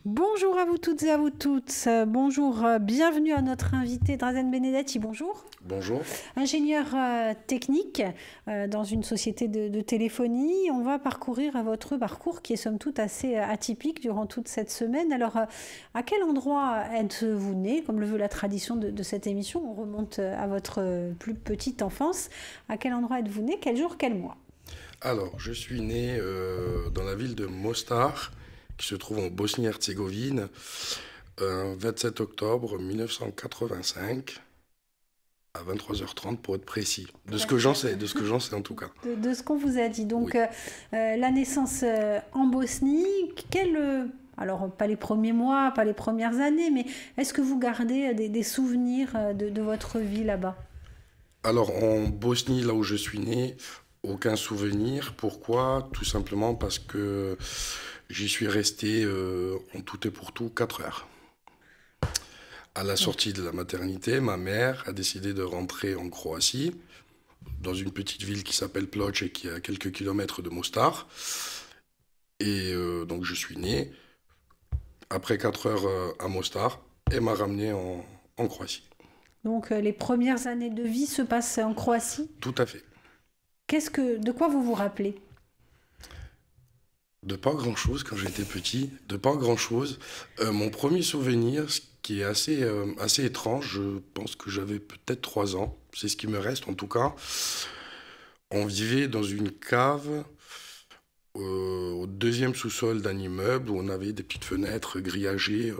Bonjour à vous toutes et à vous tous. Bonjour, bienvenue à notre invité Drazen Benedetti. Bonjour. Bonjour. Ingénieur technique dans une société de téléphonie. On va parcourir votre parcours qui est somme toute assez atypique durant toute cette semaine. Alors, à quel endroit êtes-vous né? Comme le veut la tradition de cette émission, on remonte à votre plus petite enfance. À quel endroit êtes-vous né? Quel jour, quel mois? Alors, je suis né dans la ville de Mostar, qui se trouve en Bosnie-Herzégovine, 27 octobre 1985, à 23h30 pour être précis. De ce que j'en sais, en tout cas. De ce qu'on vous a dit. Donc, oui. La naissance en Bosnie, alors, pas les premiers mois, pas les premières années, mais est-ce que vous gardez des souvenirs de votre vie là-bas? Alors, en Bosnie, là où je suis né, aucun souvenir. Pourquoi? Tout simplement parce que j'y suis resté en tout et pour tout 4 heures. À la sortie de la maternité, ma mère a décidé de rentrer en Croatie, dans une petite ville qui s'appelle Ploče et qui est à quelques kilomètres de Mostar. Et donc je suis né après 4 heures à Mostar et m'a ramené en Croatie. Donc les premières années de vie se passent en Croatie? Tout à fait. De quoi vous vous rappelez? De pas grand-chose quand j'étais petit, de pas grand-chose. Mon premier souvenir, ce qui est assez étrange, je pense que j'avais peut-être 3 ans, c'est ce qui me reste en tout cas. On vivait dans une cave au deuxième sous-sol d'un immeuble où on avait des petites fenêtres grillagées.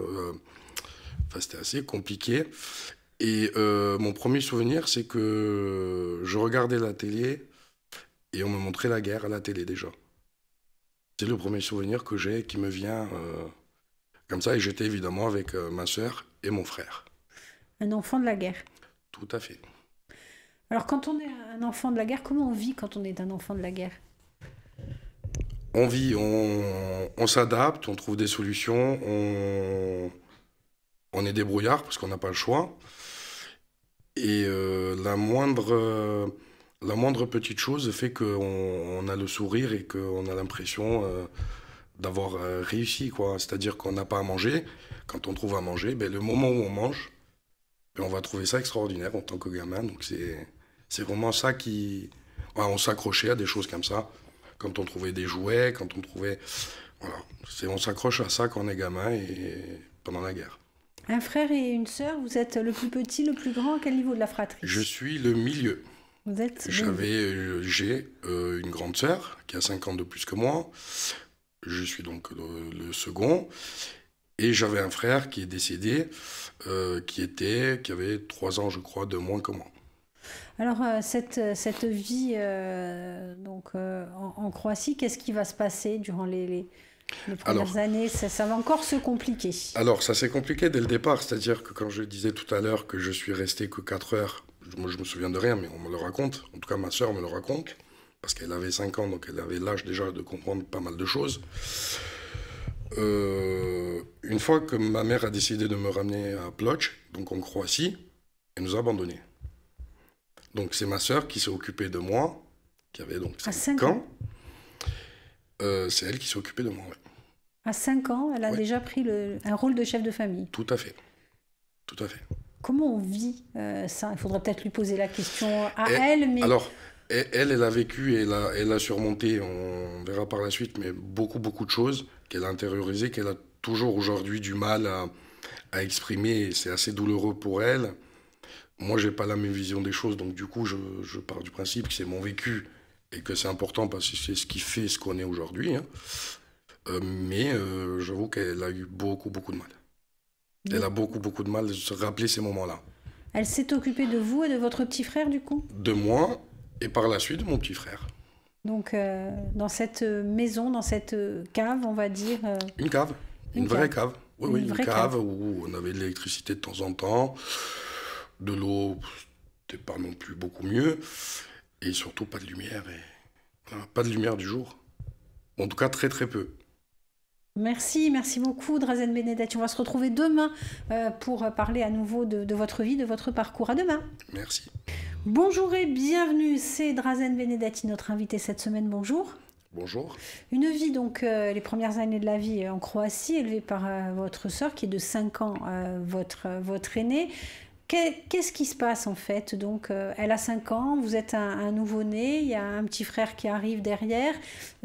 Enfin, c'était assez compliqué. Et mon premier souvenir, c'est que je regardais la télé et on me montrait la guerre à la télé déjà. C'est le premier souvenir que j'ai qui me vient comme ça. Et j'étais évidemment avec ma sœur et mon frère. Un enfant de la guerre. Tout à fait. Alors quand on est un enfant de la guerre, comment on vit quand on est un enfant de la guerre? On vit, on s'adapte, on trouve des solutions, on est débrouillard parce qu'on n'a pas le choix. Et la moindre petite chose fait qu'on a le sourire et qu'on a l'impression d'avoir réussi, quoi. C'est-à-dire qu'on n'a pas à manger. Quand on trouve à manger, ben, le moment où on mange, ben, on va trouver ça extraordinaire en tant que gamin. Donc c'est vraiment ça qui... Ouais, on s'accrochait à des choses comme ça. Quand on trouvait des jouets, quand on trouvait... Voilà. On s'accroche à ça quand on est gamin et pendant la guerre. Un frère et une sœur, vous êtes le plus petit, le plus grand, à quel niveau de la fratrie? Je suis le milieu. Vous êtes J'ai une grande sœur qui a 5 ans de plus que moi. Je suis donc le second. Et j'avais un frère qui est décédé, qui avait 3 ans, je crois, de moins que moi. Alors, cette vie en Croatie, qu'est-ce qui va se passer durant les premières années? Ça va encore se compliquer. Alors, ça s'est compliqué dès le départ. C'est-à-dire que quand je disais tout à l'heure que je suis resté que 4 heures, moi je me souviens de rien, mais on me le raconte. En tout cas, ma sœur me le raconte. Parce qu'elle avait 5 ans, donc elle avait l'âge déjà de comprendre pas mal de choses. Une fois que ma mère a décidé de me ramener à Ploče, donc en Croatie, elle nous a abandonnés. Donc c'est ma sœur qui s'est occupée de moi, qui avait donc 5 ans. C'est elle qui s'est occupée de moi, ouais. À 5 ans, elle a déjà pris un rôle de chef de famille. Tout à fait. Tout à fait. Comment on vit ça? Il faudrait peut-être lui poser la question à elle, mais... Alors, elle a vécu et elle a surmonté, on verra par la suite, mais beaucoup de choses qu'elle a intériorisées, qu'elle a toujours aujourd'hui du mal à exprimer, et c'est assez douloureux pour elle. Moi, j'ai pas la même vision des choses, donc du coup, je pars du principe que c'est mon vécu et que c'est important parce que c'est ce qui fait ce qu'on est aujourd'hui. Hein. Mais j'avoue qu'elle a eu beaucoup de mal. Elle a beaucoup de mal de se rappeler ces moments-là. Elle s'est occupée de vous et de votre petit frère, du coup? De moi et par la suite de mon petit frère. Donc, dans cette maison, dans cette cave, on va dire... Une cave, une vraie cave. Oui, une cave où on avait de l'électricité de temps en temps. De l'eau, c'était pas non plus beaucoup mieux. Et surtout, pas de lumière. Pas de lumière du jour. En tout cas, très peu. Merci beaucoup Drazen Benedetti. On va se retrouver demain pour parler à nouveau de votre vie, de votre parcours. À demain. Merci. Bonjour et bienvenue, c'est Drazen Benedetti, notre invité cette semaine. Bonjour. Bonjour. Une vie, donc, les premières années de la vie en Croatie, élevée par votre sœur, qui est de 5 ans, votre aînée. Qu'est-ce qui se passe en fait? Donc, elle a 5 ans, vous êtes un nouveau-né, il y a un petit frère qui arrive derrière.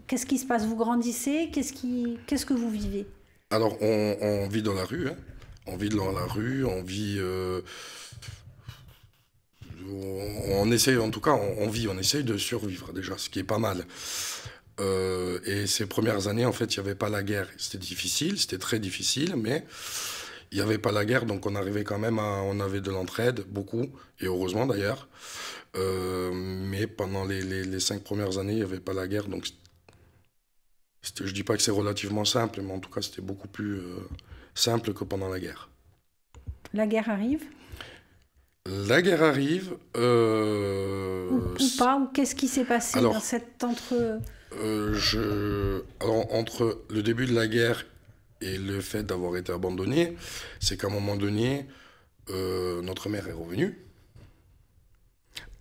Qu'est-ce qui se passe? Vous grandissez? Qu'est-ce que vous vivez? Alors, on vit dans la rue, hein. On vit dans la rue, on vit... on essaye, en tout cas, on essaye de survivre déjà, ce qui est pas mal. Et ces premières années, en fait, il n'y avait pas la guerre. C'était difficile, c'était très difficile, mais il n'y avait pas la guerre, donc on arrivait quand même on avait de l'entraide, beaucoup, et heureusement d'ailleurs. Mais pendant les 5 premières années, il n'y avait pas la guerre, donc je dis pas que c'est relativement simple, mais en tout cas, c'était beaucoup plus simple que pendant la guerre. La guerre arrive? La guerre arrive. Ou pas? Ou qu'est-ce qui s'est passé Alors, dans cette entre... alors, entre le début de la guerre et le fait d'avoir été abandonné, c'est qu'à un moment donné, notre mère est revenue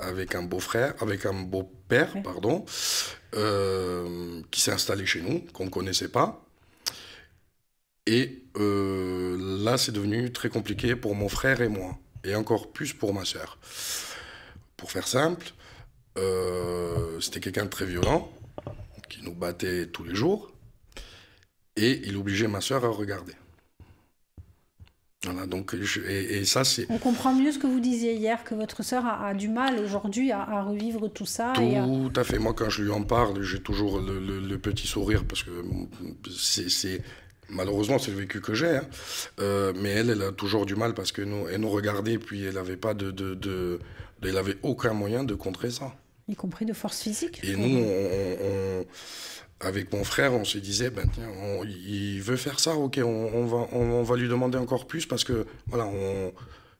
avec un beau-frère, avec un beau-père, Ouais. pardon, qui s'est installé chez nous, qu'on ne connaissait pas. Et là, c'est devenu très compliqué pour mon frère et moi, et encore plus pour ma sœur. Pour faire simple, c'était quelqu'un de très violent, qui nous battait tous les jours, et il obligeait ma sœur à regarder. Voilà, donc, et ça, c'est On comprend mieux ce que vous disiez hier, que votre sœur a du mal aujourd'hui à revivre tout ça. tout à fait. Moi, quand je lui en parle, j'ai toujours le petit sourire, parce que malheureusement, c'est le vécu que j'ai, hein. Mais elle a toujours du mal, parce que elle nous regardait, puis elle n'avait pas elle avait aucun moyen de contrer ça. Y compris de force physique. Et nous, avec mon frère, on se disait, ben tiens, il veut faire ça, ok, on va lui demander encore plus, parce que voilà,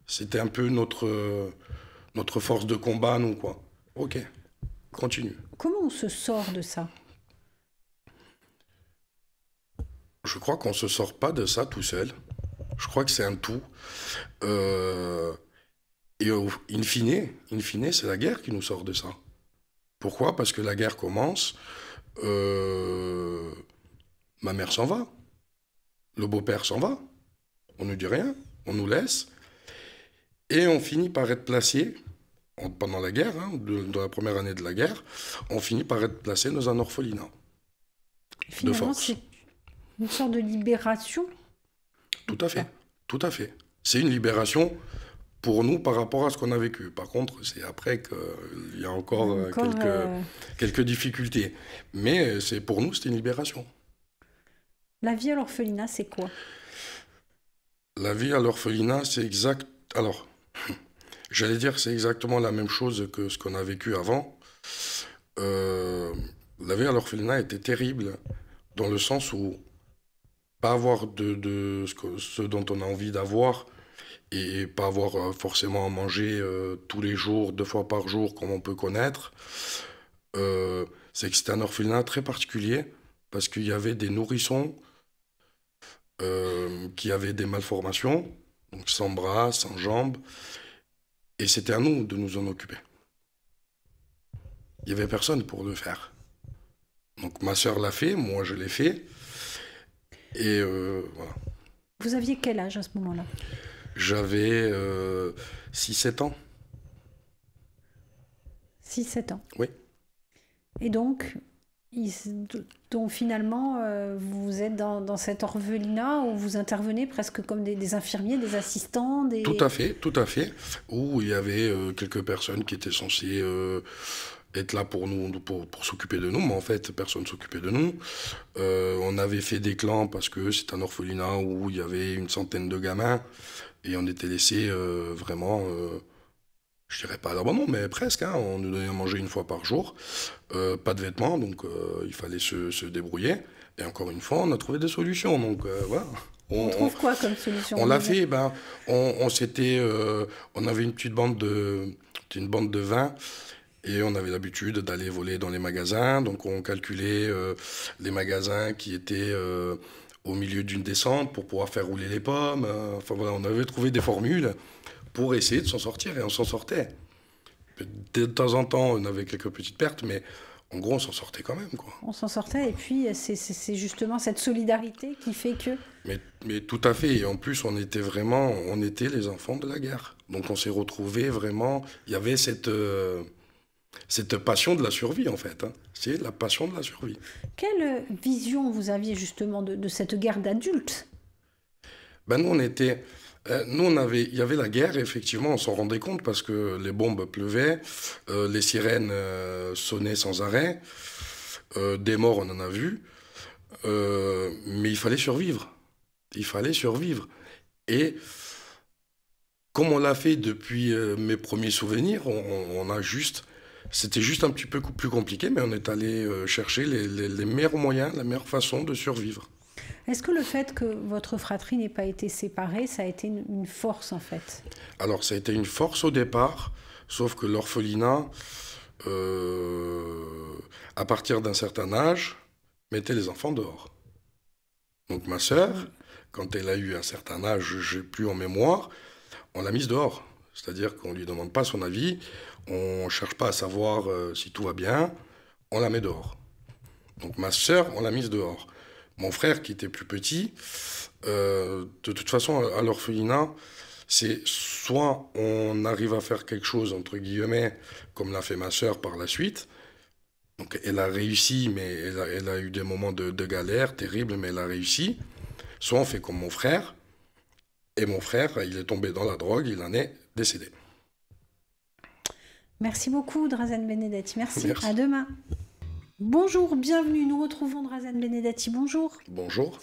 c'était un peu notre force de combat, nous, quoi. Ok, continue. Comment on se sort de ça? Je crois qu'on se sort pas de ça tout seul. Je crois que c'est un tout. Et in fine, c'est la guerre qui nous sort de ça. Pourquoi? Parce que la guerre commence, ma mère s'en va, le beau-père s'en va, on ne dit rien, on nous laisse, et on finit par être placé, pendant la guerre, hein, dans la première année de la guerre, on finit par être placé dans un orphelinat. De Finalement, force. c'est une sorte de libération. Tout à fait, tout à fait. C'est une libération pour nous par rapport à ce qu'on a vécu. Par contre, c'est après qu'il y a encore, quelques difficultés. Mais pour nous, c'était une libération. La vie à l'orphelinat, c'est quoi? La vie à l'orphelinat, c'est exact. Alors, j'allais dire que c'est exactement la même chose que ce qu'on a vécu avant. La vie à l'orphelinat était terrible, dans le sens où pas avoir de ce dont on a envie d'avoir, et pas avoir forcément à manger tous les jours, 2 fois par jour, comme on peut connaître. C'est que c'était un orphelinat très particulier, parce qu'il y avait des nourrissons qui avaient des malformations, donc sans bras, sans jambes, et c'était à nous de nous en occuper. Il n'y avait personne pour le faire. Donc ma sœur l'a fait, moi je l'ai fait, et voilà. Vous aviez quel âge à ce moment-là? J'avais 6-7 ans. 6-7 ans. Oui. Et donc, finalement, vous êtes dans cet orphelinat où vous intervenez presque comme des infirmiers, des assistants, des... Tout à fait. Où il y avait quelques personnes qui étaient censées être là pour nous, pour s'occuper de nous, mais en fait, personne ne s'occupait de nous. On avait fait des clans parce que c'est un orphelinat où il y avait une centaine de gamins, et on était laissés vraiment, je dirais pas à l'abandon, mais presque, hein. On nous donnait à manger 1 fois par jour, pas de vêtements, donc il fallait se débrouiller. Et encore une fois, on a trouvé des solutions, donc voilà. On trouve quoi comme solution? On l'a fait, ben, on avait une petite bande de 20, et on avait l'habitude d'aller voler dans les magasins. Donc on calculait les magasins qui étaient au milieu d'une descente pour pouvoir faire rouler les pommes. Enfin voilà, on avait trouvé des formules pour essayer de s'en sortir, et on s'en sortait. De temps en temps, on avait quelques petites pertes, mais en gros, on s'en sortait quand même, quoi. On s'en sortait, et puis c'est justement cette solidarité qui fait que... Mais tout à fait, et en plus, on était les enfants de la guerre. Donc on s'est retrouvés vraiment, il y avait cette passion de la survie, en fait. Hein. C'est la passion de la survie. Quelle vision vous aviez justement de cette guerre d'adultes? Ben il y avait la guerre, et effectivement, on s'en rendait compte parce que les bombes pleuvaient, les sirènes sonnaient sans arrêt, des morts, on en a vu, mais il fallait survivre. Il fallait survivre. Et comme on l'a fait depuis mes premiers souvenirs, c'était juste un petit peu plus compliqué, mais on est allé chercher les meilleurs moyens, la meilleure façon de survivre. Est-ce que le fait que votre fratrie n'ait pas été séparée, ça a été une force en fait? Alors ça a été une force au départ, sauf que l'orphelinat, à partir d'un certain âge, mettait les enfants dehors. Donc ma sœur, quand elle a eu un certain âge, je n'ai plus en mémoire, on l'a mise dehors. C'est-à-dire qu'on ne lui demande pas son avis, on ne cherche pas à savoir si tout va bien, on la met dehors. Donc ma sœur, on l'a mise dehors. Mon frère, qui était plus petit, de toute façon, à l'orphelinat, c'est soit on arrive à faire quelque chose, entre guillemets, comme l'a fait ma sœur par la suite. Donc elle a réussi, mais elle a eu des moments de galère terribles, mais elle a réussi. Soit on fait comme mon frère, et mon frère, il est tombé dans la drogue, il en est décédé. Merci beaucoup, Drazen Benedetti. Merci. Merci. À demain. Bonjour, bienvenue. Nous retrouvons Drazen Benedetti. Bonjour. Bonjour.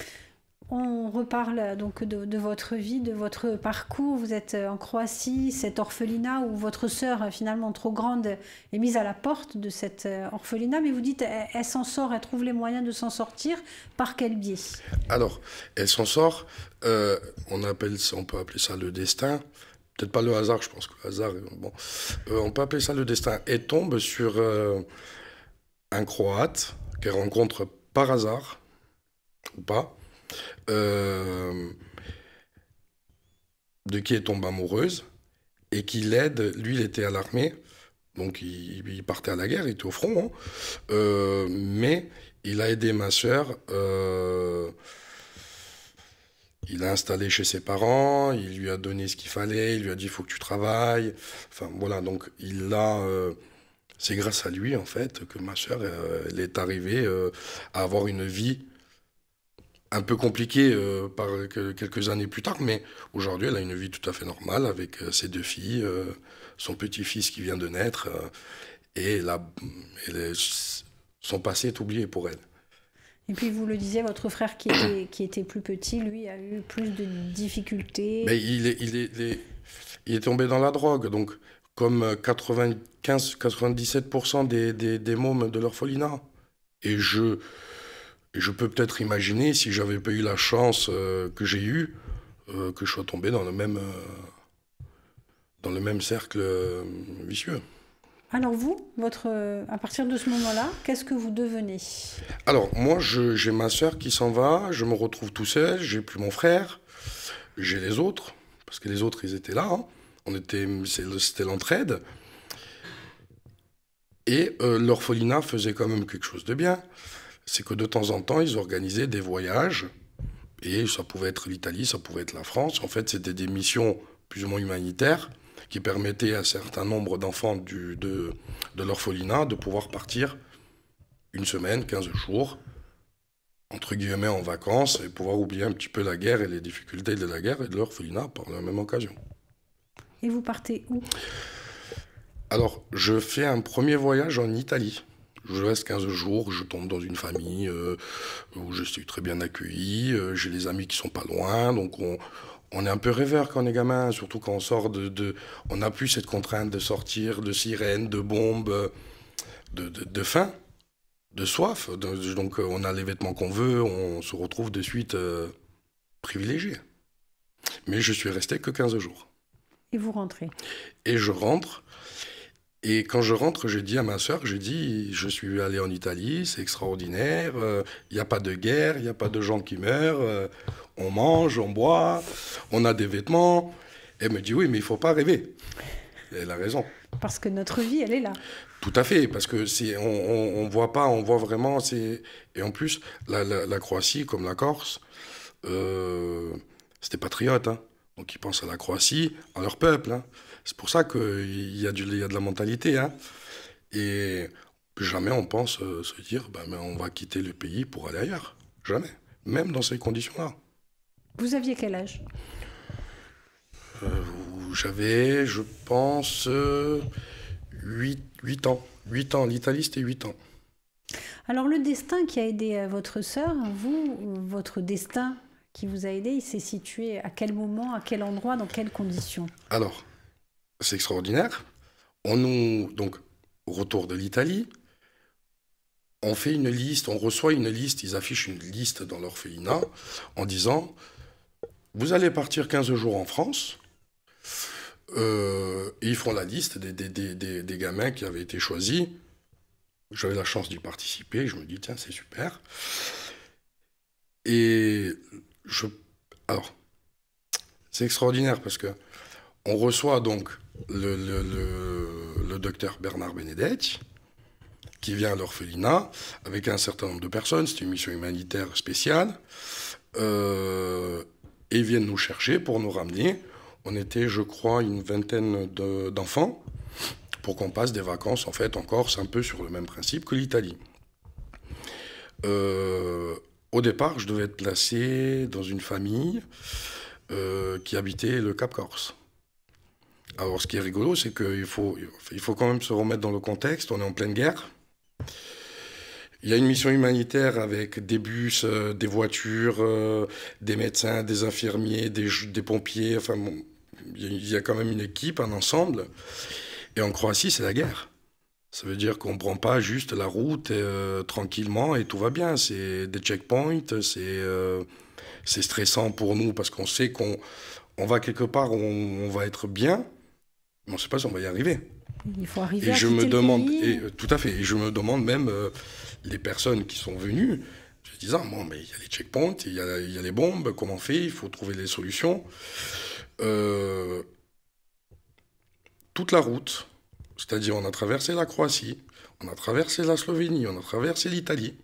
On reparle donc de votre vie, de votre parcours. Vous êtes en Croatie, cet orphelinat où votre sœur, finalement trop grande, est mise à la porte de cet orphelinat. Mais vous dites, elle s'en sort, elle trouve les moyens de s'en sortir. Par quel biais? Alors, elle s'en sort. On peut appeler ça le destin. Peut-être pas le hasard, je pense que le hasard, bon. On peut appeler ça le destin. Elle tombe sur un Croate qu'elle rencontre par hasard, ou pas, de qui elle tombe amoureuse, et qui l'aide. Lui, il était à l'armée, donc il partait à la guerre, il était au front, hein, mais il a aidé ma sœur. Il l'a installé chez ses parents, il lui a donné ce qu'il fallait, il lui a dit il faut que tu travailles. Enfin voilà, donc c'est grâce à lui en fait que ma sœur elle est arrivée à avoir une vie un peu compliquée quelques années plus tard, mais aujourd'hui elle a une vie tout à fait normale avec ses 2 filles, son petit-fils qui vient de naître, et son passé est oublié pour elle. Et puis vous le disiez, votre frère qui était plus petit, lui, a eu plus de difficultés. Mais il est tombé dans la drogue, donc comme 95-97% des mômes de l'orphelinat. Et je peux peut-être imaginer, si j'avais pas eu la chance que j'ai eue, que je sois tombé dans le même cercle vicieux. Alors vous, à partir de ce moment-là, qu'est-ce que vous devenez? Alors moi, j'ai ma sœur qui s'en va, je me retrouve tout seul, j'ai plus mon frère, j'ai les autres, parce que les autres, ils étaient là, hein. C'était l'entraide. Et l'orphelinat faisait quand même quelque chose de bien. C'est que de temps en temps, ils organisaient des voyages, et ça pouvait être l'Italie, ça pouvait être la France. En fait, c'était des missions plus ou moins humanitaires, qui permettait à un certain nombre d'enfants de l'orphelinat de pouvoir partir une semaine, 15 jours, entre guillemets en vacances, et pouvoir oublier un petit peu la guerre et les difficultés de la guerre et de l'orphelinat par la même occasion. Et vous partez où? Alors, je fais un premier voyage en Italie. Je reste 15 jours, je tombe dans une famille où je suis très bien accueilli, j'ai les amis qui sont pas loin, donc on est un peu rêveur quand on est gamin, surtout quand on sort on n'a plus cette contrainte de sortir, de sirènes, de bombes, de faim, de soif. Donc on a les vêtements qu'on veut, on se retrouve de suite privilégié. Mais je suis resté que 15 jours. Et vous rentrez? Et je rentre. Et quand je rentre, j'ai dit à ma sœur, je suis allé en Italie, c'est extraordinaire, il n'y a pas de guerre, il n'y a pas de gens qui meurent, on mange, on boit, on a des vêtements. Elle me dit, oui, mais il ne faut pas rêver. elle a raison. Parce que notre vie, elle est là. Tout à fait, parce que on voit pas, on voit vraiment. Et en plus, la Croatie, comme la Corse, c'est des patriotes, hein. Donc ils pensent à la Croatie, à leur peuple, hein. C'est pour ça qu'il y a il y a de la mentalité, hein. Et jamais on pense se dire, bah, mais on va quitter le pays pour aller ailleurs. Jamais. Même dans ces conditions-là. Vous aviez quel âge? Où j'avais, je pense, 8 ans. 8 ans. L'Italie, c'était 8 ans. Alors le destin qui a aidé votre sœur, vous, votre destin qui vous a aidé, il s'est situé à quel moment, à quel endroit, dans quelles conditions? Alors, c'est extraordinaire. Donc, au retour de l'Italie, on fait une liste, on reçoit une liste, ils affichent une liste dans l'orphelinat en disant, vous allez partir 15 jours en France. Et ils font la liste des gamins qui avaient été choisis. J'avais la chance d'y participer. Je me dis, tiens, c'est super. Et alors, c'est extraordinaire parce que on reçoit donc le docteur Bernard Benedetti qui vient à l'orphelinat avec un certain nombre de personnes. C'est une mission humanitaire spéciale. Et ils viennent nous chercher pour nous ramener. On était, je crois, une vingtaine d'enfants pour qu'on passe des vacances, en fait, en Corse, un peu sur le même principe que l'Italie. Au départ, je devais être placé dans une famille qui habitait le Cap Corse. Alors, ce qui est rigolo, c'est qu'il faut quand même se remettre dans le contexte. On est en pleine guerre. Il y a une mission humanitaire avec des bus, des voitures, des médecins, des infirmiers, des pompiers. Enfin, bon, il y a quand même une équipe, un ensemble. Et en Croatie, c'est la guerre. Ça veut dire qu'on ne prend pas juste la route tranquillement et tout va bien. C'est des checkpoints, c'est stressant pour nous parce qu'on sait qu'on va quelque part, on va être bien, mais on ne sait pas si on va y arriver. Il faut arriver et à je quitter me le demande, pays. tout à fait, et je me demande même les personnes qui sont venues, je disais, bon, mais il y a les checkpoints, il y a les bombes, comment on fait? Il faut trouver des solutions. Toute la route, c'est-à-dire on a traversé la Croatie, on a traversé la Slovénie, on a traversé l'Italie,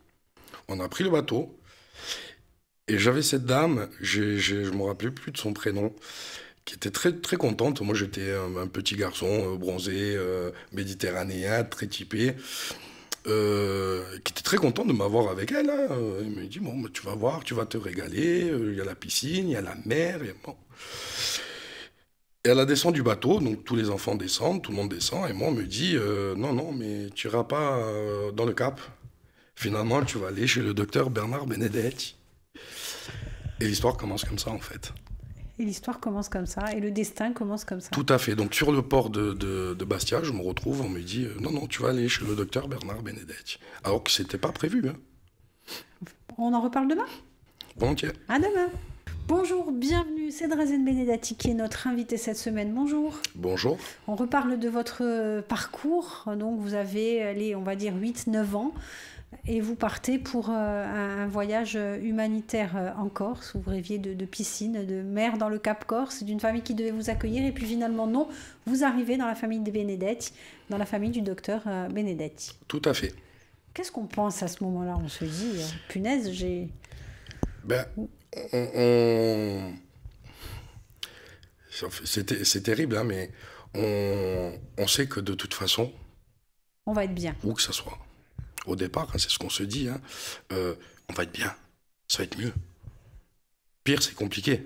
on a pris le bateau, et j'avais cette dame, je ne me rappelais plus de son prénom, qui était très, très contente. Moi, j'étais un petit garçon bronzé, méditerranéen, très typé, qui était très content de m'avoir avec elle, hein. Elle me dit, bon, bah, tu vas voir, tu vas te régaler, il y a la piscine, il y a la mer, bon. Et à la descente du bateau, donc tous les enfants descendent, tout le monde descend, et moi, on me dit, non, non, mais tu iras pas dans le Cap. Finalement, tu vas aller chez le docteur Bernard Benedetti. Et l'histoire commence comme ça, en fait. Et l'histoire commence comme ça, et le destin commence comme ça. Tout à fait. Donc sur le port de Bastia, je me retrouve, on me dit non, non, tu vas aller chez le docteur Bernard Benedetti. Alors que c'était pas prévu. Hein. On en reparle demain? Volontiers. À demain. Bonjour, bienvenue, c'est Drazen Benedetti qui est notre invité cette semaine. Bonjour. Bonjour. On reparle de votre parcours. Donc vous avez, on va dire, 8-9 ans. Et vous partez pour un voyage humanitaire en Corse, où vous rêviez de piscine, de mer dans le Cap Corse, d'une famille qui devait vous accueillir. Et puis finalement, non, vous arrivez dans la famille des Benedetti, dans la famille du docteur Benedetti. Tout à fait. Qu'est-ce qu'on pense à ce moment-là? On se dit, punaise, j'ai... Ben, c'est terrible, hein, mais on sait que de toute façon... On va être bien. Où que ça soit. Au départ, hein, c'est ce qu'on se dit, hein, on va être bien, ça va être mieux. Pire, c'est compliqué.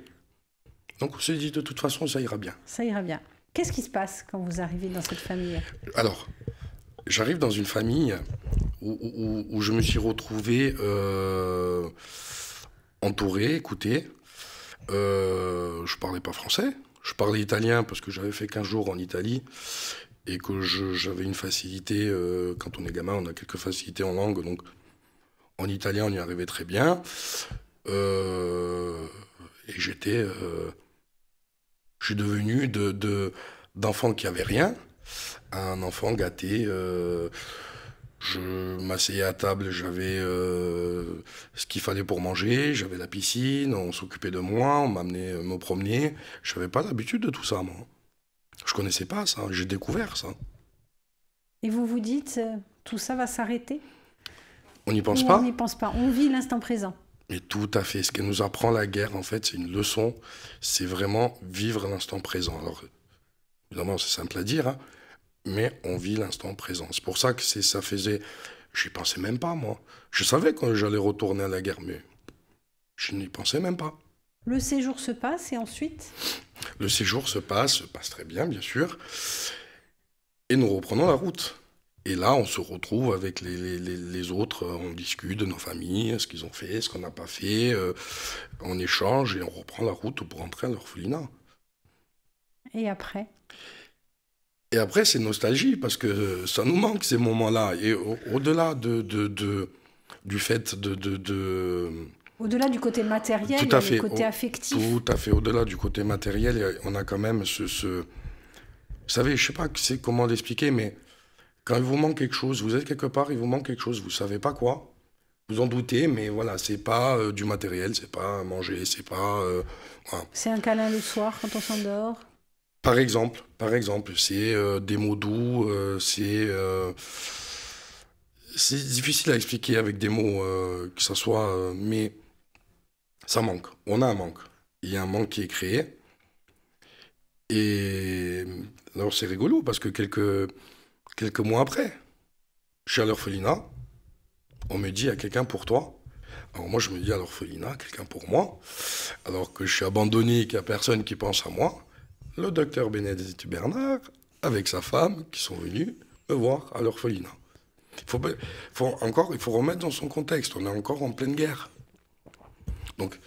Donc on se dit, de toute façon, ça ira bien. Ça ira bien. Qu'est-ce qui se passe quand vous arrivez dans cette famille? Alors, j'arrive dans une famille où je me suis retrouvé entouré, écouté. Je parlais pas français, je parlais italien parce que j'avais fait 15 jours en Italie. Et que j'avais une facilité, quand on est gamin, on a quelques facilités en langue, donc en italien, on y arrivait très bien. Et je suis devenu d'enfant qui avait rien à un enfant gâté. Je m'asseyais à table, j'avais ce qu'il fallait pour manger, j'avais la piscine, on s'occupait de moi, on m'amenait me promener. Je n'avais pas l'habitude de tout ça, moi. Je connaissais pas ça, j'ai découvert ça. Et vous vous dites, tout ça va s'arrêter? On n'y pense pas? On n'y pense pas, on vit l'instant présent. Mais tout à fait. Ce que nous apprend la guerre, en fait, c'est une leçon. C'est vraiment vivre l'instant présent. Alors, évidemment, c'est simple à dire, hein, mais on vit l'instant présent. C'est pour ça que ça faisait... J'y pensais même pas, moi. Je savais que j'allais retourner à la guerre, mais je n'y pensais même pas. Le séjour se passe et ensuite? Le séjour se passe très bien, bien sûr. Et nous reprenons la route. Et là, on se retrouve avec les autres, on discute de nos familles, ce qu'ils ont fait, ce qu'on n'a pas fait, on échange et on reprend la route pour rentrer à l'orphelinat. Et après? Et après, c'est nostalgie, parce que ça nous manque, ces moments-là. Et au-delà du fait Au-delà du côté matériel, tout à fait, le côté affectif. Tout à fait. Au-delà du côté matériel, on a quand même Vous savez, je ne sais pas comment l'expliquer, mais quand il vous manque quelque chose, vous êtes quelque part, il vous manque quelque chose, vous ne savez pas quoi, vous en doutez, mais voilà, c'est pas du matériel, c'est pas manger, c'est pas... voilà. C'est un câlin le soir quand on s'endort? Par exemple, c'est des mots doux, c'est difficile à expliquer avec des mots, que ça soit... mais ça manque, on a un manque. Il y a un manque qui est créé. Et alors c'est rigolo, parce que quelques mois après, je suis à l'orphelinat, on me dit, il y a quelqu'un pour toi. Alors moi, je me dis à l'orphelinat, quelqu'un pour moi, alors que je suis abandonné, qu'il n'y a personne qui pense à moi. Le docteur Bénédicte Bernard, avec sa femme, qui sont venus me voir à l'orphelinat. Il faut remettre dans son contexte, on est encore en pleine guerre. Donc,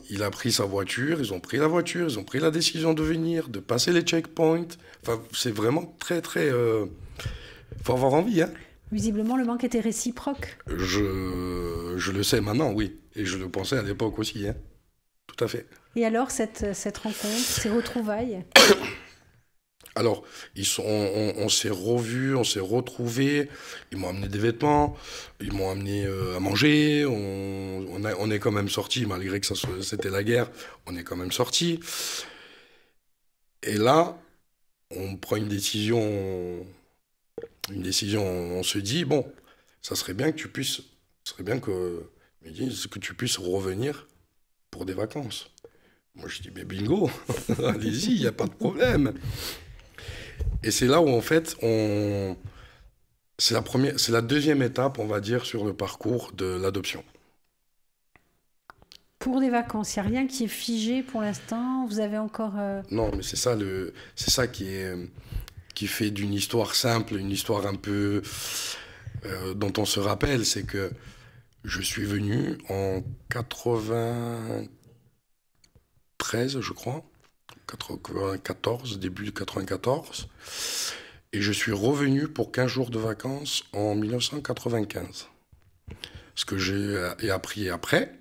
il a pris sa voiture, ils ont pris la voiture, ils ont pris la décision de venir, de passer les checkpoints. Enfin, c'est vraiment très, très... faut avoir envie, hein. Visiblement, le manque était réciproque. Je le sais maintenant, oui. Et je le pensais à l'époque aussi, hein. Tout à fait. Et alors, cette rencontre, ces retrouvailles? Alors, on s'est revus, on s'est retrouvés. Ils m'ont amené des vêtements, ils m'ont amené à manger. On est quand même sortis, malgré que c'était la guerre, on est quand même sortis. Et là, on prend une décision, on se dit, bon, ça serait bien que tu puisses revenir pour des vacances. Moi, je dis, mais bingo, allez-y, il n'y a pas de problème. Et c'est là où, en fait, c'est la deuxième étape, on va dire, sur le parcours de l'adoption. Pour des vacances, il n'y a rien qui est figé pour l'instant? Vous avez encore... Non, mais c'est ça qui fait d'une histoire simple, une histoire un peu dont on se rappelle, c'est que je suis venu en 93, je crois, 94, début de 94, et je suis revenu pour 15 jours de vacances en 1995. Ce que j'ai appris après,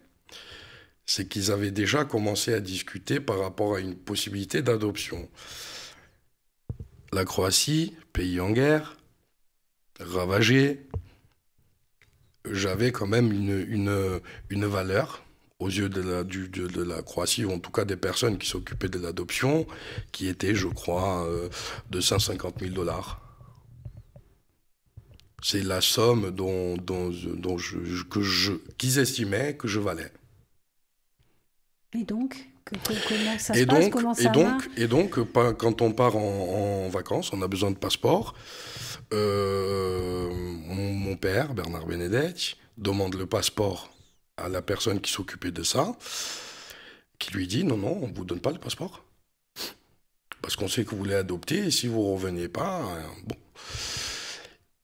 c'est qu'ils avaient déjà commencé à discuter par rapport à une possibilité d'adoption. La Croatie, pays en guerre, ravagé, j'avais quand même une valeur aux yeux de la Croatie, ou en tout cas des personnes qui s'occupaient de l'adoption, qui était, je crois, de 150 000 $. C'est la somme qu'ils estimaient que je valais. Et donc, comment ça se passe? Comment ça marche? Et donc, quand on part en vacances, on a besoin de passeport. Mon père, Bernard Benedetti, demande le passeport à la personne qui s'occupait de ça, qui lui dit, non, on ne vous donne pas le passeport. Parce qu'on sait que vous voulez adopter, et si vous ne revenez pas, bon.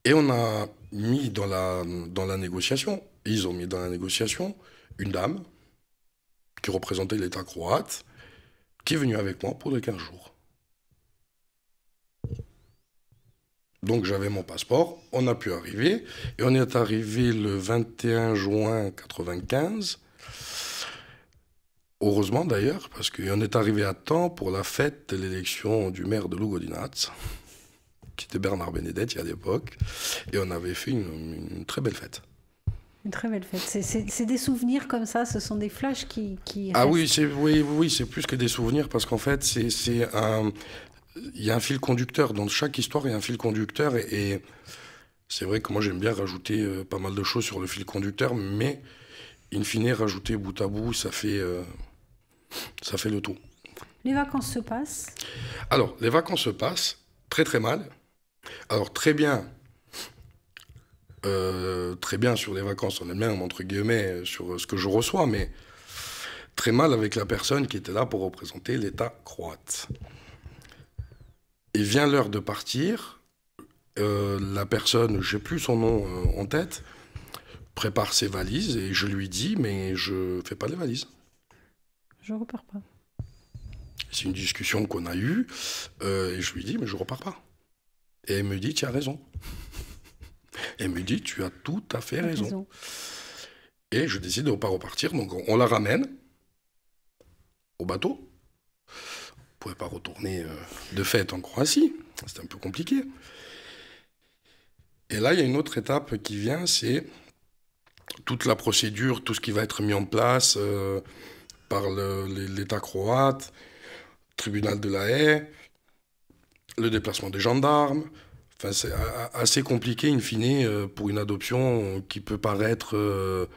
Et on a mis dans la négociation, ils ont mis dans la négociation une dame qui représentait l'État croate, qui est venue avec moi pour les 15 jours. Donc j'avais mon passeport, on a pu arriver, et on est arrivé le 21 juin 1995, heureusement d'ailleurs, parce qu'on est arrivé à temps pour la fête de l'élection du maire de Lugodinac, qui était Bernard Benedetti à l'époque, et on avait fait une très belle fête. Une très belle fête. C'est des souvenirs comme ça, ce sont des flashs qui ah restent. oui, c'est plus que des souvenirs, parce qu'en fait, il y a un fil conducteur. Dans chaque histoire, il y a un fil conducteur. Et c'est vrai que moi, j'aime bien rajouter pas mal de choses sur le fil conducteur, mais in fine, rajouter bout à bout, ça fait le tout. Les vacances se passent? Alors, les vacances se passent très très mal. Alors, très bien sur les vacances en elles-mêmes, entre guillemets, sur ce que je reçois, mais très mal avec la personne qui était là pour représenter l'État croate. Et vient l'heure de partir, la personne, j'ai plus son nom en tête, prépare ses valises et je lui dis, mais je fais pas les valises. Je repars pas. C'est une discussion qu'on a eue, et je lui dis, mais je repars pas. Et elle me dit, tu as raison. Elle me dit, tu as tout à fait raison. Et je décide de ne pas repartir, donc on la ramène au bateau. On ne pouvait pas retourner de fête en Croatie, c'était un peu compliqué. Et là, il y a une autre étape qui vient, c'est toute la procédure, tout ce qui va être mis en place par l'État croate, tribunal de La Haye, le déplacement des gendarmes. Enfin, c'est assez compliqué, in fine, pour une adoption qui peut paraître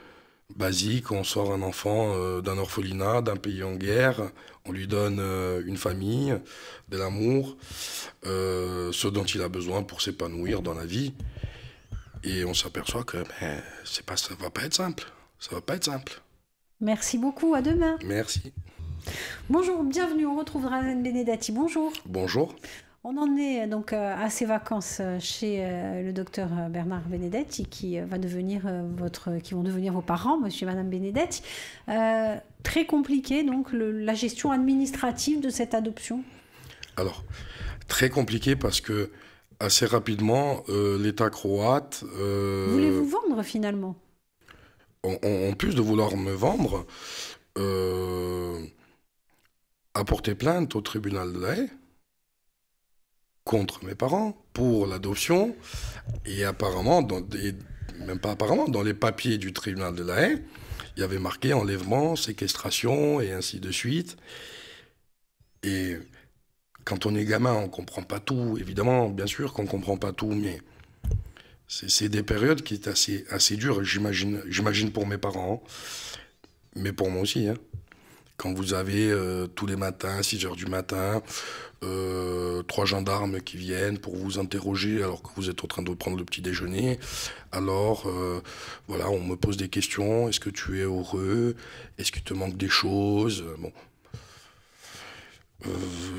basique. On sort un enfant d'un orphelinat, d'un pays en guerre, on lui donne une famille, de l'amour, ce dont il a besoin pour s'épanouir dans la vie. Et on s'aperçoit que ça va pas être simple. Ça va pas être simple. Merci beaucoup, à demain. Merci. Bonjour, bienvenue, on retrouve Raven Benedetti. Bonjour. Bonjour. On en est donc à ces vacances chez le docteur Bernard Benedetti qui vont devenir vos parents, monsieur et madame Benedetti. Très compliqué donc la gestion administrative de cette adoption. Alors, très compliqué parce que assez rapidement, l'État croate... Voulez vous vendre finalement? En plus de vouloir me vendre, a porté plainte au tribunal de La Haye contre mes parents pour l'adoption. Et apparemment, même pas apparemment, dans les papiers du tribunal de La Haye, il y avait marqué enlèvement, séquestration et ainsi de suite. Et quand on est gamin, on ne comprend pas tout. Évidemment, bien sûr qu'on ne comprend pas tout, mais c'est des périodes qui étaient assez dures, j'imagine pour mes parents, mais pour moi aussi. Hein. Quand vous avez tous les matins, 6 heures du matin, 3 gendarmes qui viennent pour vous interroger alors que vous êtes en train de prendre le petit déjeuner. Alors, voilà, on me pose des questions. Est-ce que tu es heureux? Est-ce qu'il te manque des choses? Bon.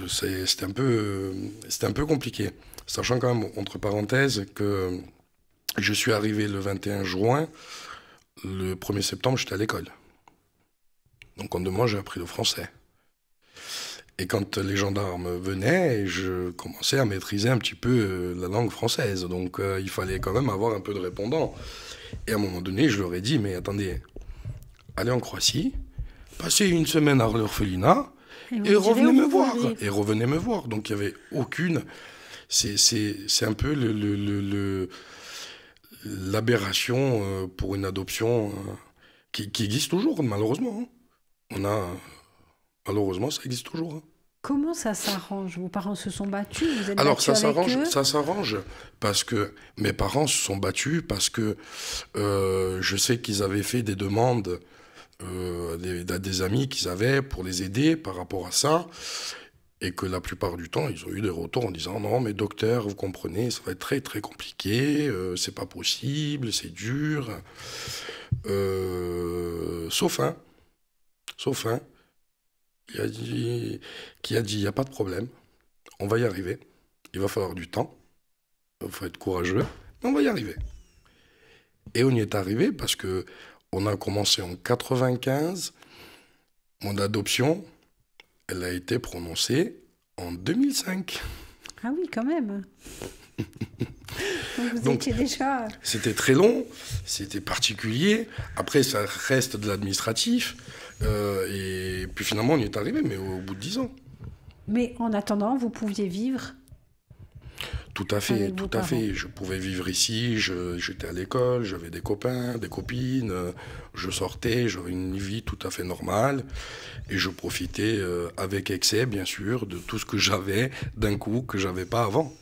C'était un peu compliqué. Sachant quand même, entre parenthèses, que je suis arrivé le 21 juin, le 1er septembre, j'étais à l'école. Donc en 2 mois, j'ai appris le français. Et quand les gendarmes venaient, je commençais à maîtriser un petit peu la langue française. Donc il fallait quand même avoir un peu de répondant. Et à un moment donné, je leur ai dit, mais attendez, allez en Croatie, passez 1 semaine à l'orphelinat, et revenez me voir. Et revenez me voir. Donc il n'y avait aucune... C'est un peu l'aberration pour une adoption qui existe toujours, malheureusement. Malheureusement, ça existe toujours. Hein. Comment ça s'arrange? Vos parents se sont battus? Vous êtes Alors, battus avec eux? Ça s'arrange parce que mes parents se sont battus, parce que je sais qu'ils avaient fait des demandes à des amis qu'ils avaient pour les aider par rapport à ça, et que la plupart du temps, ils ont eu des retours en disant « Non, mais docteur, vous comprenez, ça va être très, très compliqué, c'est pas possible, c'est dur. » Sauf un, qui a dit, il n'y a pas de problème, on va y arriver, il va falloir du temps, il faut être courageux, mais on va y arriver. Et on y est arrivé parce que on a commencé en 95, mon adoption, elle a été prononcée en 2005. Ah oui, quand même. Donc, étiez déjà... C'était très long, c'était particulier. Après, ça reste de l'administratif. Et puis finalement, on y est arrivé, mais au bout de 10 ans. Mais en attendant, vous pouviez vivre? Tout à fait, tout à fait. Je pouvais vivre ici, j'étais à l'école, j'avais des copains, des copines, je sortais, j'avais une vie tout à fait normale et je profitais avec excès, bien sûr, de tout ce que j'avais d'un coup que j'avais pas avant.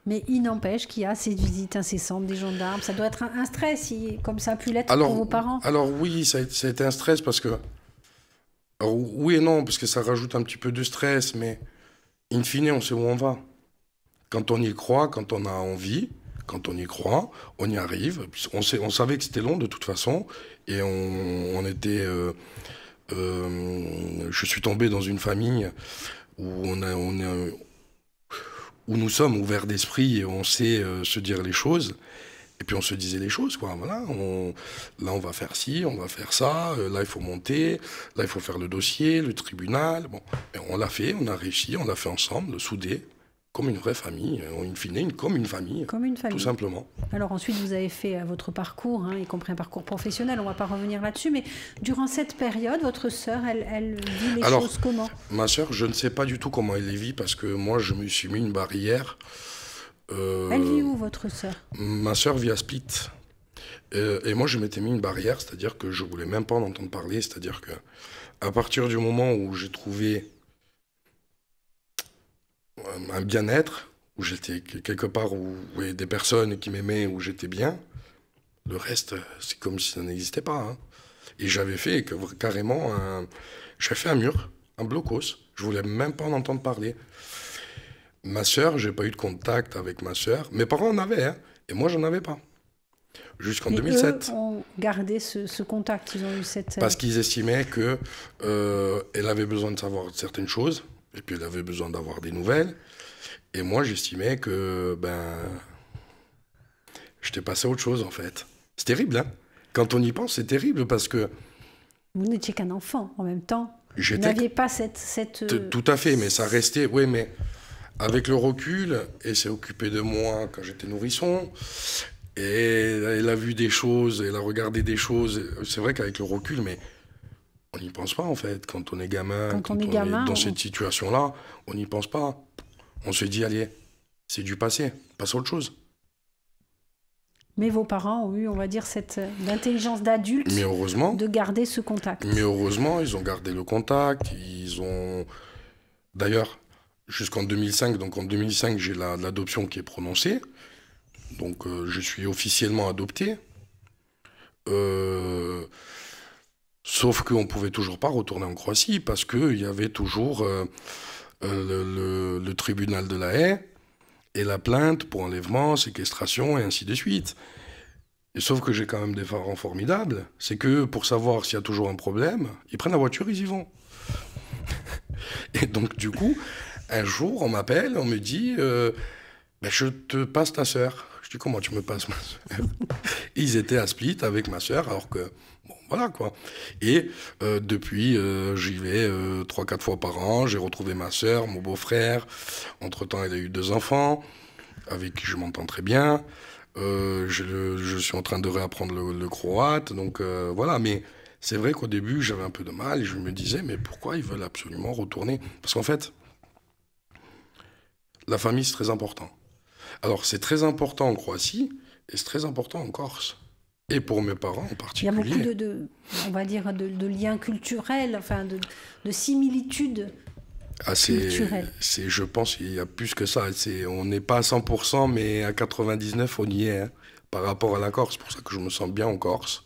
Mais il n'empêche qu'il y a ces visites incessantes des gendarmes. Ça doit être un stress, comme ça a pu l'être pour vos parents. Alors oui, ça a été un stress parce que... Alors, oui et non, parce que ça rajoute un petit peu de stress, mais in fine, on sait où on va. Quand on y croit, quand on a envie, quand on y croit, on y arrive. On savait que c'était long de toute façon, et on était... je suis tombé dans une famille où où nous sommes ouverts d'esprit et on sait se dire les choses. Et puis on se disait les choses, quoi. Voilà, là on va faire ci, on va faire ça, là il faut monter, là il faut faire le dossier, le tribunal. Bon, et on l'a fait, on a réussi, on l'a fait ensemble, soudés, comme une vraie famille, in fine, comme une famille. Comme une famille. Tout simplement. Alors ensuite, vous avez fait votre parcours, y compris un parcours professionnel, on ne va pas revenir là-dessus, mais durant cette période, votre sœur, elle vit les choses comment? Ma sœur, je ne sais pas du tout comment elle les vit, parce que moi, je me suis mis une barrière. Elle vit où, votre sœur? Ma sœur vit à Split. Et moi, je m'étais mis une barrière, c'est-à-dire que je ne voulais même pas en entendre parler, c'est-à-dire que à partir du moment où j'ai trouvé un bien-être, où j'étais quelque part où il y avait des personnes qui m'aimaient, où j'étais bien, le reste, c'est comme si ça n'existait pas. Hein. Et j'avais fait carrément j'ai fait un mur, un blocos. Je voulais même pas en entendre parler. Ma sœur, j'ai pas eu de contact avec ma sœur. Mes parents en avaient, hein, et moi, j'en avais pas. Jusqu'en 2007. Eux ont gardé ce contact, ils ont eu cette... Parce qu'ils estimaient que elle avait besoin de savoir certaines choses, et puis elle avait besoin d'avoir des nouvelles. Et moi, j'estimais que, j'étais passé à autre chose, en fait. C'est terrible, hein. Quand on y pense, c'est terrible, parce que... Vous n'étiez qu'un enfant, en même temps. Vous n'aviez pas cette... Tout à fait, mais ça restait... Oui, mais avec le recul, elle s'est occupée de moi quand j'étais nourrisson, et elle a vu des choses, elle a regardé des choses. C'est vrai qu'avec le recul, mais on n'y pense pas, en fait. Quand on est gamin, quand on est dans cette situation-là, on n'y pense pas. On se dit, allez, c'est du passé, passe à autre chose. Mais vos parents ont eu, on va dire, cette intelligence d'adulte de garder ce contact. Mais heureusement, ils ont gardé le contact. Ils ont... D'ailleurs, jusqu'en 2005, donc en 2005, j'ai l'adoption qui est prononcée. Donc, je suis officiellement adopté. Sauf qu'on ne pouvait toujours pas retourner en Croatie parce qu'il y avait toujours le tribunal de la Haye et la plainte pour enlèvement, séquestration et ainsi de suite. Et sauf que j'ai quand même des parents formidables. C'est que pour savoir s'il y a toujours un problème, ils prennent la voiture, ils y vont. Et donc du coup, un jour, on m'appelle, on me dit je te passe ta sœur. Je dis comment tu me passes ma sœur? Ils étaient à Split avec ma sœur, alors que bon, voilà quoi. Et depuis, j'y vais 3-4 fois par an. J'ai retrouvé ma sœur, mon beau-frère. Entre-temps, elle a eu 2 enfants, avec qui je m'entends très bien. Je suis en train de réapprendre le croate. Donc voilà, mais c'est vrai qu'au début, j'avais un peu de mal. Et je me disais, mais pourquoi ils veulent absolument retourner? Parce qu'en fait, la famille, c'est très important. Alors, c'est très important en Croatie et c'est très important en Corse. Et pour mes parents en particulier. Il y a beaucoup on va dire, de liens culturels, enfin, de similitudes culturelles. Je pense qu'il y a plus que ça. On n'est pas à 100%, mais à 99%, on y est, hein, par rapport à la Corse. C'est pour ça que je me sens bien en Corse.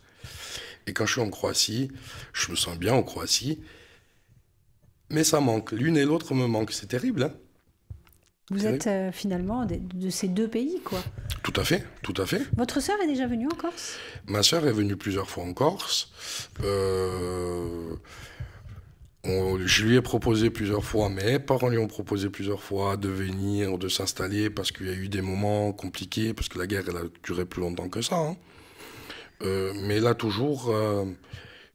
Et quand je suis en Croatie, je me sens bien en Croatie. Mais ça manque. L'une et l'autre me manquent. C'est terrible, hein. Vous êtes finalement de ces 2 pays, quoi. Tout à fait, tout à fait. Votre sœur est déjà venue en Corse? Ma sœur est venue plusieurs fois en Corse. Je lui ai proposé plusieurs fois, mes parents lui ont proposé plusieurs fois de venir, de s'installer, parce qu'il y a eu des moments compliqués, parce que la guerre, elle a duré plus longtemps que ça. Hein. Mais elle a toujours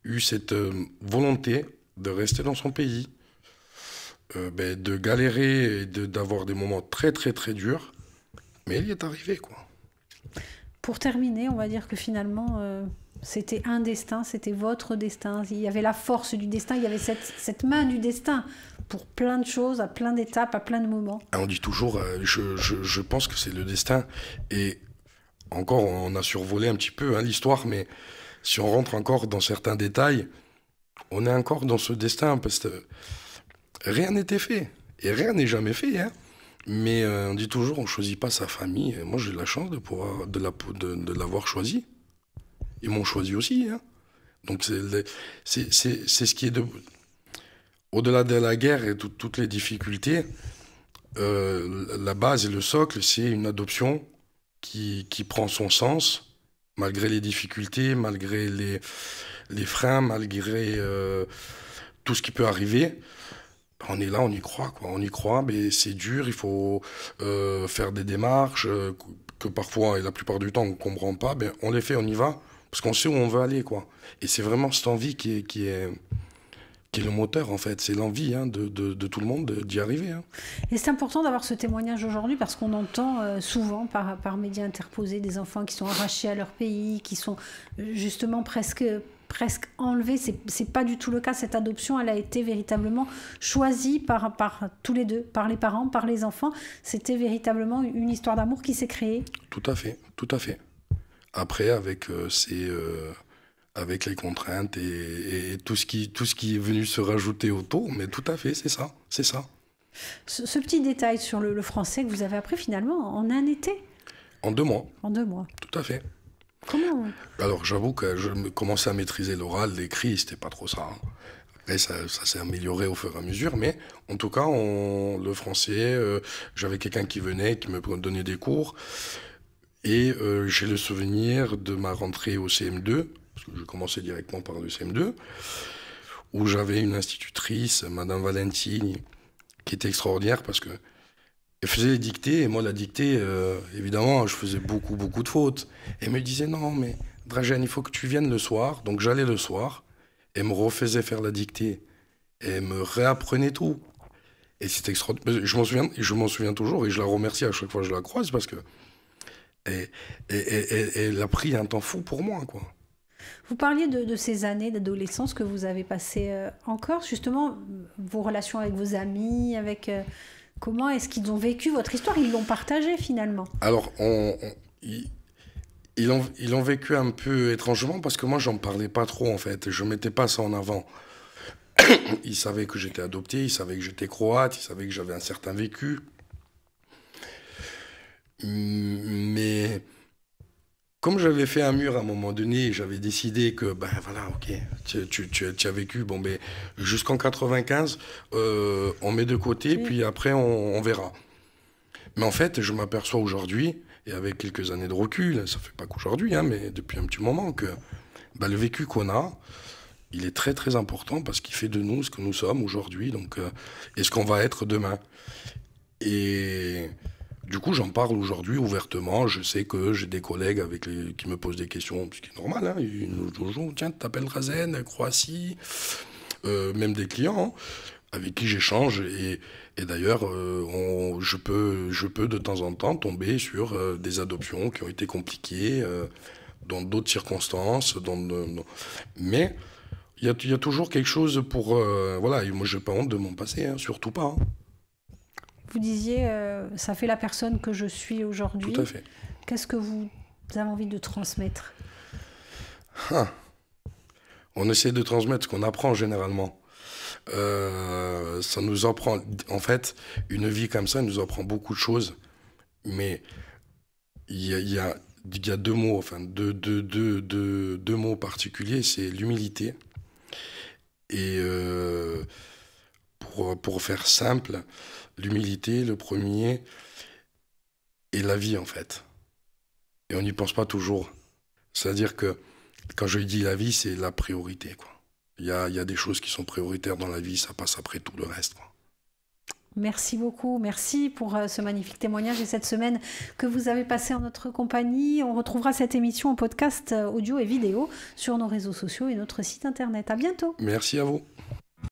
eu cette volonté de rester dans son pays. De galérer et d'avoir des moments très très très durs, mais elle y est arrivée, quoi. Pour terminer, on va dire que finalement, C'était un destin, c'était votre destin. Il y avait la force du destin, il y avait cette main du destin pour plein de choses, à plein d'étapes, à plein de moments. On dit toujours, je pense que c'est le destin. Et encore, on a survolé un petit peu l'histoire, mais si on rentre encore dans certains détails, on est encore dans ce destin, parce que rien n'était fait. Et rien n'est jamais fait. Mais on dit toujours, on ne choisit pas sa famille. Et moi, j'ai la chance de l'avoir choisi. Ils m'ont choisi aussi. Donc, c'est ce qui est au-delà de la guerre et toutes les difficultés, la base et le socle, c'est une adoption qui prend son sens, malgré les difficultés, malgré les freins, malgré tout ce qui peut arriver. On est là, on y croit, quoi. On y croit, mais c'est dur, il faut faire des démarches que parfois, et la plupart du temps, on ne comprend pas. On les fait, on y va, parce qu'on sait où on veut aller, quoi. Et c'est vraiment cette envie qui est le moteur, en fait. C'est l'envie de tout le monde d'y arriver. Et c'est important d'avoir ce témoignage aujourd'hui, parce qu'on entend souvent, par médias interposés, des enfants qui sont arrachés à leur pays, qui sont justement presque enlevés. C'est pas du tout le cas. Cette adoption, elle a été véritablement choisie par tous les deux, par les parents, par les enfants. C'était véritablement une histoire d'amour qui s'est créée. Tout à fait, tout à fait. Après, avec les contraintes et tout ce qui est venu se rajouter autour, mais tout à fait, c'est ça. Ce petit détail sur le français que vous avez appris finalement en un été. En 2 mois. En 2 mois. Tout à fait. Comment? Alors, j'avoue que je commençais à maîtriser l'oral, l'écrit, c'était pas trop ça. Après, ça s'est amélioré au fur et à mesure, mais en tout cas, le français, j'avais quelqu'un qui venait, qui me donnait des cours, et j'ai le souvenir de ma rentrée au CM2, parce que je commençais directement par le CM2, où j'avais une institutrice, Madame Valentini, qui était extraordinaire, parce que elle faisait les dictées, et moi, la dictée, évidemment, je faisais beaucoup de fautes. Elle me disait, non, mais Dragan, il faut que tu viennes le soir. Donc j'allais le soir, elle me refaisait faire la dictée, et elle me réapprenait tout. Et c'était extraordinaire. Je m'en souviens toujours, et je la remercie à chaque fois que je la croise, parce que elle a pris un temps fou pour moi, quoi. Vous parliez de ces années d'adolescence que vous avez passées en Corse, justement, vos relations avec vos amis, comment est-ce qu'ils ont vécu votre histoire? Ils l'ont partagée finalement. Alors, ils l'ont vécu un peu étrangement, parce que moi, j'en parlais pas trop, en fait. Je mettais pas ça en avant. Ils savaient que j'étais adopté, ils savaient que j'étais croate, ils savaient que j'avais un certain vécu. Mais comme j'avais fait un mur à un moment donné, j'avais décidé que, voilà, ok, tu as vécu, jusqu'en 95, on met de côté, oui. Puis après, on verra. Mais en fait, je m'aperçois aujourd'hui, et avec quelques années de recul, ça fait pas qu'aujourd'hui, mais depuis un petit moment, que le vécu qu'on a, il est très très important, parce qu'il fait de nous ce que nous sommes aujourd'hui, donc, et ce qu'on va être demain. Et du coup, j'en parle aujourd'hui ouvertement. Je sais que j'ai des collègues qui me posent des questions, ce qui est normal. Ils nous disent, tiens, tu t'appelles Dragan, Croatie, même des clients avec qui j'échange. Et d'ailleurs, je peux de temps en temps tomber sur des adoptions qui ont été compliquées dans d'autres circonstances. Mais il y a toujours quelque chose pour... voilà, et moi, je n'ai pas honte de mon passé, surtout pas. Vous disiez, ça fait la personne que je suis aujourd'hui. Tout à fait. Qu'est-ce que vous avez envie de transmettre? On essaie de transmettre ce qu'on apprend généralement. Ça nous apprend, en fait, une vie comme ça nous apprend beaucoup de choses. Mais il y a 2 mots, enfin deux mots particuliers, c'est l'humilité. Et pour faire simple, l'humilité, le premier, et la vie, en fait. Et on n'y pense pas toujours. C'est-à-dire que quand je dis la vie, c'est la priorité, quoi. Il y a des choses qui sont prioritaires dans la vie, ça passe après tout le reste, quoi. Merci beaucoup, merci pour ce magnifique témoignage et cette semaine que vous avez passée en notre compagnie. On retrouvera cette émission en podcast audio et vidéo sur nos réseaux sociaux et notre site internet. À bientôt. Merci à vous.